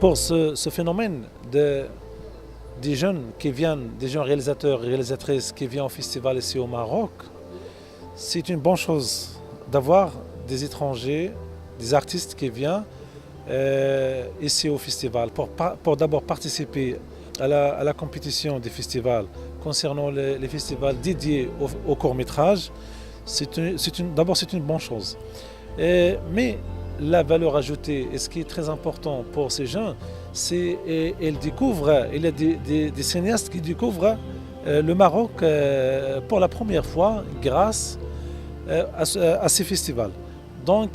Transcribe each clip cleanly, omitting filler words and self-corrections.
pour ce phénomène des jeunes qui viennent, des jeunes réalisateurs et réalisatrices qui viennent au festival ici au Maroc, c'est une bonne chose d'avoir des étrangers, des artistes qui viennent ici au festival pour d'abord participer à la compétition des festivals concernant les festivals dédiés au court-métrage. D'abord, c'est une bonne chose. Mais la valeur ajoutée, et ce qui est très important pour ces gens, c'est qu'ils découvrent, il y a des cinéastes qui découvrent le Maroc pour la première fois grâce à ces festivals. Donc,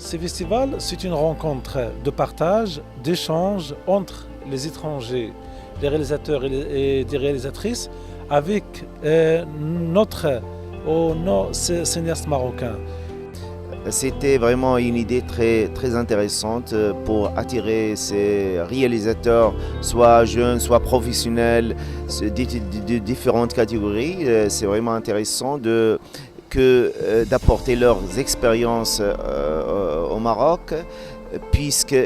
ces festivals, c'est une rencontre de partage, d'échange entre les étrangers, les réalisateurs et des réalisatrices avec nos cinéastes marocains. C'était vraiment une idée très, très intéressante pour attirer ces réalisateurs, soit jeunes, soit professionnels, de différentes catégories. C'est vraiment intéressant d'apporter leurs expériences au Maroc, puisque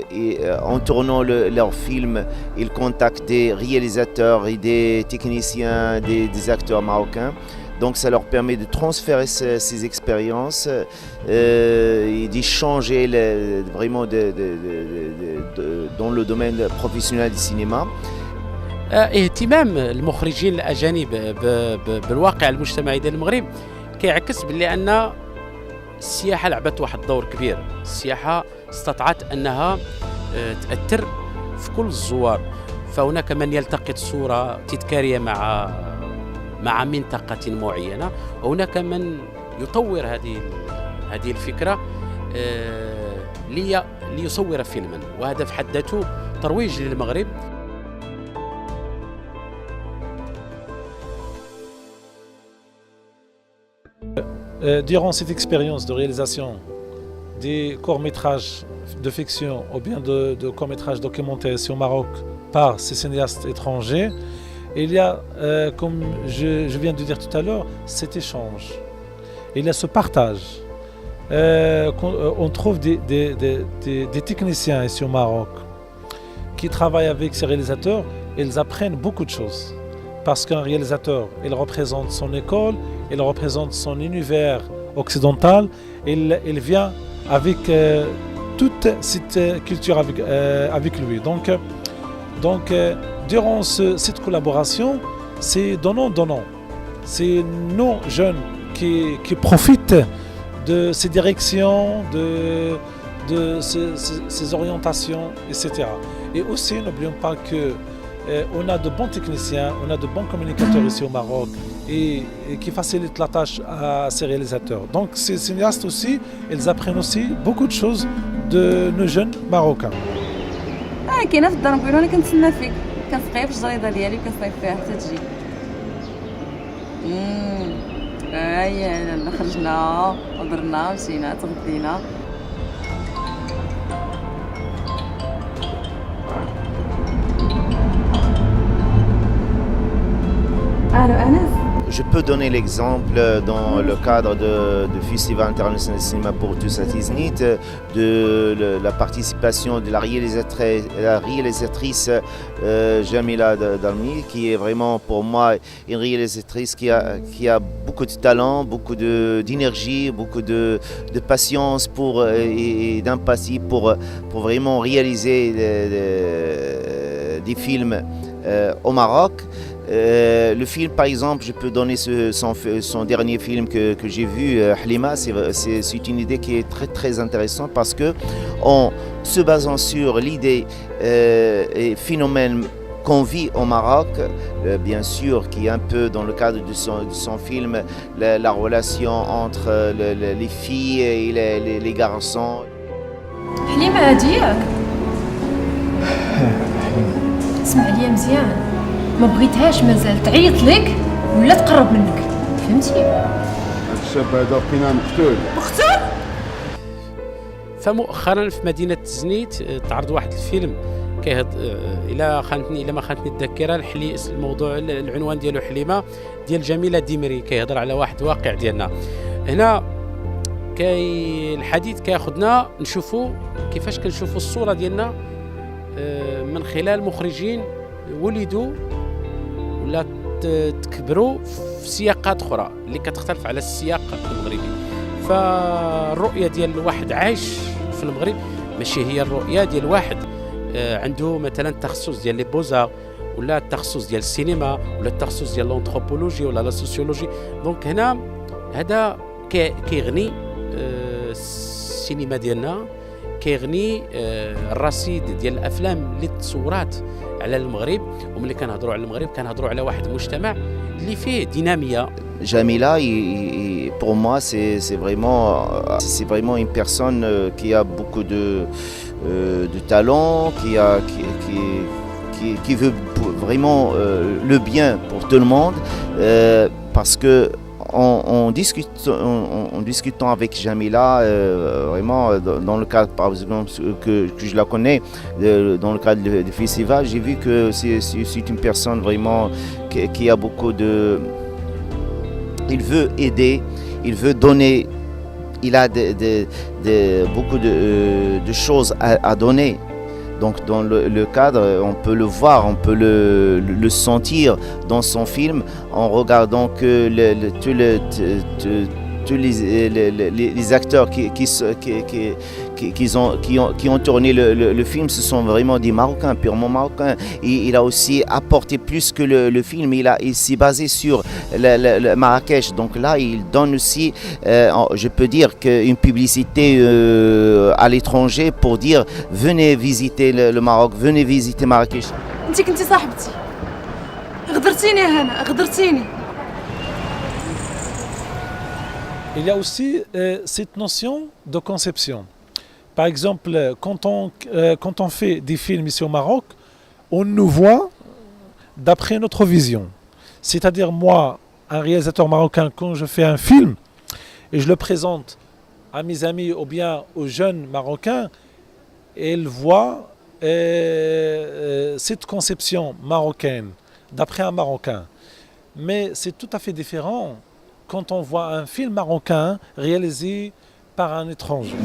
en tournant leurs films, ils contactent des réalisateurs et des techniciens, des acteurs marocains. Donc ça leur permet de transférer ces expériences et d'échanger vraiment dans le domaine professionnel du cinéma. اهتمام المخرجين الأجانب بالواقع المجتمعي ديال المغرب كيعكس باللي أن السياحة لعبت واحد الدور كبير. السياحة استطاعت أنها تأثر في كل الزوار، فهناك من يلتقط صورة تذكارية مع منطقة معينة، وهناك من يطور هذه الفكرة ليصور فيلما، وهذا في حد ذاته ترويج للمغرب. Durant cette expérience de réalisation des courts-métrages de fiction ou bien de courts-métrages documentaires ici au Maroc par ces cinéastes étrangers, il y a, comme je viens de dire tout à l'heure, cet échange. Il y a ce partage. On trouve des techniciens ici au Maroc qui travaillent avec ces réalisateurs. Ils apprennent beaucoup de choses. Parce qu'un réalisateur, il représente son école, il représente son univers occidental, il vient avec toute cette culture avec lui. Donc durant cette collaboration, c'est donnant-donnant. C'est nos jeunes qui profitent de ces directions, de ces orientations, etc. Et aussi, n'oublions pas qu'on a de bons techniciens, on a de bons communicateurs ici au Maroc et qui facilitent la tâche à ces réalisateurs. Donc ces cinéastes aussi, ils apprennent aussi beaucoup de choses de nos jeunes Marocains. كاينه في الدار نقولوا انا كنتسنى فيك كنسقي في الجريده ديالي وكنصايب فيها حتى تجي. هيا خرجنا هضرنا مشينا تغدينا. الو انس. Je peux donner l'exemple dans le cadre du Festival international de cinéma pour tous à Tiznit, de la participation de la réalisatrice Jamila Dalmi, qui est vraiment pour moi une réalisatrice qui a beaucoup de talent, beaucoup d'énergie, beaucoup de patience et d'empathie pour vraiment réaliser des films au Maroc. Le film, par exemple, je peux donner son dernier film que j'ai vu, Hlima. C'est une idée qui est très très intéressante parce que en se basant sur l'idée et phénomène qu'on vit au Maroc, bien sûr, qui est un peu dans le cadre de son film, la relation entre les filles et les garçons. حليمة هادية اسمع ليا مزيان، ما بغيتهاش مازال تعيط لك ولا تقرب منك، فهمتي؟ الشاب هذا بقينا مقتول. فمؤخرا في مدينة تزنيت تعرض واحد الفيلم إلا ما خانتني الذاكرة الموضوع العنوان ديالو حليمة ديال جميلة ديمري، كيهضر على واحد واقع ديالنا هنا. الحديث كياخذنا نشوفوا كيفاش كنشوفوا الصورة ديالنا من خلال مخرجين ولدوا ولا تكبروا في سياقات اخرى اللي كتختلف على السياق المغربي. فالرؤيه ديال واحد عايش في المغرب ماشي هي الرؤيه ديال واحد عنده مثلا التخصص ديال لي بوزا ولا التخصص ديال السينما ولا التخصص ديال الانثروبولوجي ولا لا سوسيولوجي. دونك هنا هذا كيغني السينما ديالنا، كيغني الرصيد ديال الافلام اللي تصورات على المغرب. وملي كنهضروا على المغرب كنهضروا على واحد المجتمع اللي فيه ديناميه. Jamila, pour moi, c'est vraiment une personne qui a beaucoup de talent, qui veut vraiment le bien pour tout le monde, parce que en discutant avec Jamila, vraiment dans le cadre, par exemple, que je la connais, dans le cadre du festival, j'ai vu que c'est une personne vraiment qui a beaucoup de... Il veut aider, il veut donner, il a beaucoup de choses à donner. Donc dans le cadre, on peut le voir, on peut le sentir dans son film en regardant que tous les acteurs qui ont tourné le film, ce sont vraiment des Marocains, purement Marocains. Et il a aussi apporté plus que le film, il s'est basé sur le Marrakech. Donc là, il donne aussi, je peux dire, une publicité à l'étranger pour dire venez visiter le Maroc, venez visiter Marrakech. انت كنتي صاحبتي، غدرتيني هنا، غدرتيني. Il y a aussi cette notion de conception. Par exemple, quand on fait des films ici au Maroc, on nous voit d'après notre vision. C'est-à-dire moi, un réalisateur marocain, quand je fais un film et je le présente à mes amis ou bien aux jeunes Marocains, ils voient cette conception marocaine d'après un Marocain. Mais c'est tout à fait différent quand on voit un film marocain réalisé par un étranger.